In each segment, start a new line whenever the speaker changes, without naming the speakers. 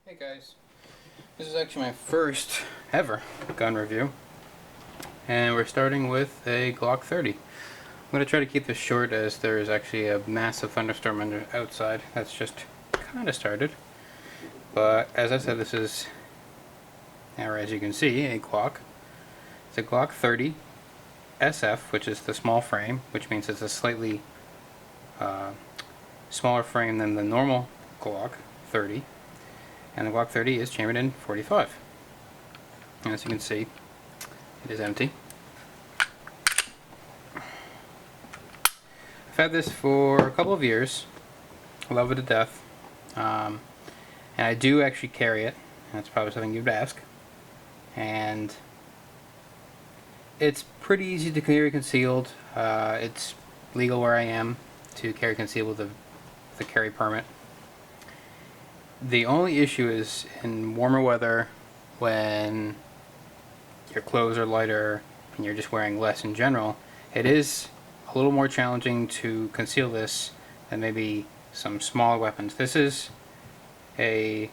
Hey guys, this is actually my first ever gun review, and we're starting with a Glock 30. I'm going to try to keep this short as there is actually a massive thunderstorm outside that's just kind of started. But as I said, this is, or as you can see, a Glock. It's a Glock 30SF, which is the small frame, which means it's a slightly smaller frame than the normal Glock 30. And the Glock 30 is chambered in .45. And as you can see, it is empty. I've had this for a couple of years. I love it to death. And I do actually carry it. That's probably something you'd ask. And it's pretty easy to carry concealed. It's legal where I am to carry concealed with the carry permit. The only issue is in warmer weather when your clothes are lighter and you're just wearing less in general. It is a little more challenging to conceal this than maybe some smaller weapons. This is a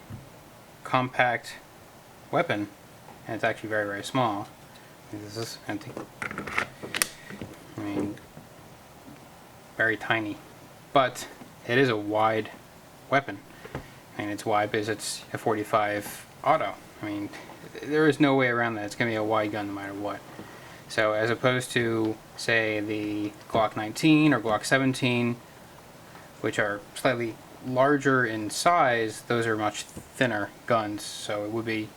compact weapon and it's actually very, very small. This is empty. I mean, very tiny. But it is a wide weapon. And it's wide because it's a .45 auto. I mean, there is no way around that. It's going to be a wide gun no matter what. So as opposed to, say, the Glock 19 or Glock 17, which are slightly larger in size, those are much thinner guns. So it would be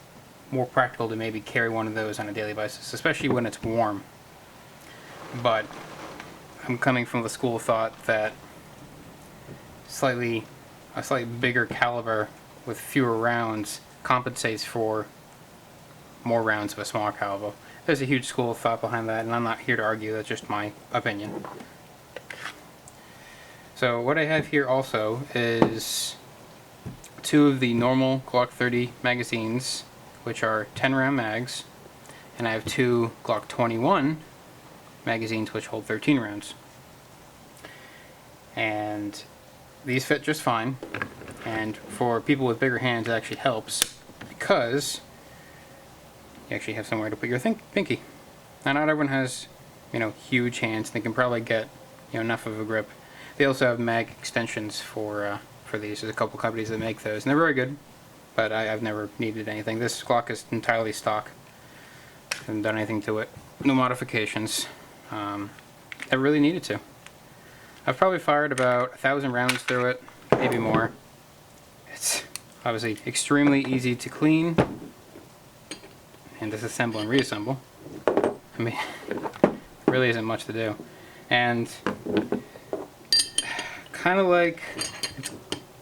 more practical to maybe carry one of those on a daily basis, especially when it's warm. But I'm coming from the school of thought that a slightly bigger caliber with fewer rounds compensates for more rounds of a smaller caliber. There's a huge school of thought behind that, and I'm not here to argue. That's just my opinion. So what I have here also is two of the normal Glock 30 magazines, which are 10 round mags, and I have two Glock 21 magazines which hold 13 rounds. And these fit just fine, and for people with bigger hands it actually helps because you actually have somewhere to put your pinky. Now not everyone has, huge hands. They can probably get, enough of a grip. They also have mag extensions for these. There's a couple companies that make those, and they're very good, but I've never needed anything. This Glock is entirely stock. Haven't done anything to it. No modifications. I really needed to. I've probably fired about 1,000 rounds through it, maybe more. It's obviously extremely easy to clean and disassemble and reassemble. I mean, there really isn't much to do. And kind of like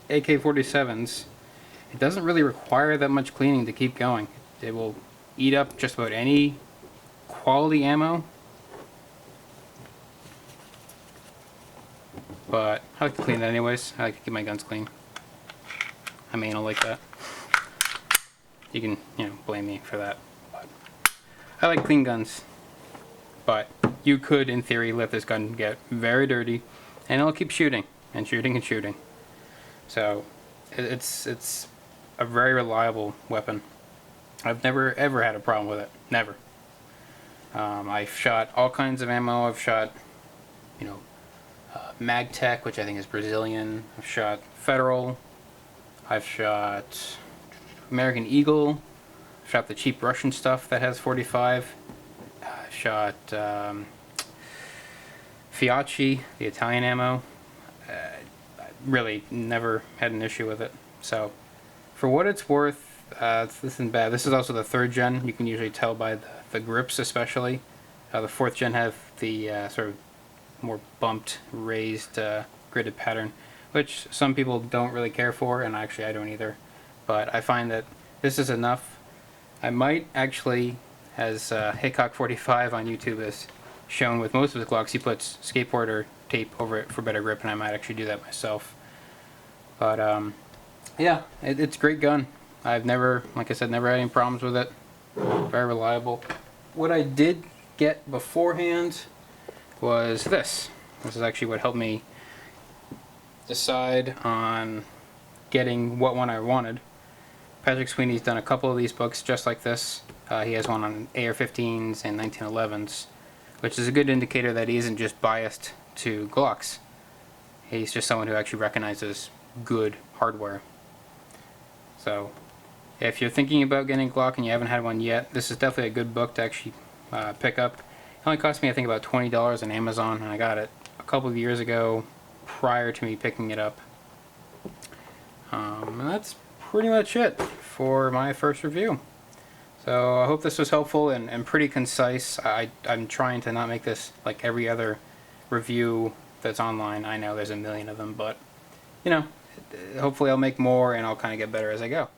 AK-47s, it doesn't really require that much cleaning to keep going. It will eat up just about any quality ammo. But I like to clean it anyways. I like to keep my guns clean. I'm anal like that. You can, blame me for that. But I like clean guns. But you could, in theory, let this gun get very dirty, and it'll keep shooting and shooting and shooting. So it's a very reliable weapon. I've never ever had a problem with it. Never. I've shot all kinds of ammo. I've shot, Magtech, which I think is Brazilian. I've shot Federal. I've shot American Eagle. I've shot the cheap Russian stuff that has .45. I've shot Fiocchi, the Italian ammo. I really never had an issue with it. So, for what it's worth, this isn't bad. This is also the 3rd gen. You can usually tell by the grips, especially. The 4th gen have the sort of more bumped, raised, gridded pattern, which some people don't really care for, and actually I don't either. But I find that this is enough. I might actually, as Hickok 45 on YouTube has shown with most of his Glocks, he puts skateboarder tape over it for better grip, and I might actually do that myself. But yeah, it's a great gun. I've never, like I said, never had any problems with it. Very reliable. What I did get beforehand was this. This is actually what helped me decide on getting what one I wanted. Patrick Sweeney's done a couple of these books just like this. He has one on AR-15s and 1911s, which is a good indicator that he isn't just biased to Glocks. He's just someone who actually recognizes good hardware. So if you're thinking about getting a Glock and you haven't had one yet, this is definitely a good book to actually pick up. It only cost me, I think, about $20 on Amazon, and I got it a couple of years ago prior to me picking it up. And that's pretty much it for my first review. So I hope this was helpful and pretty concise. I'm trying to not make this like every other review that's online. I know there's a million of them, but you know, hopefully I'll make more and I'll kind of get better as I go.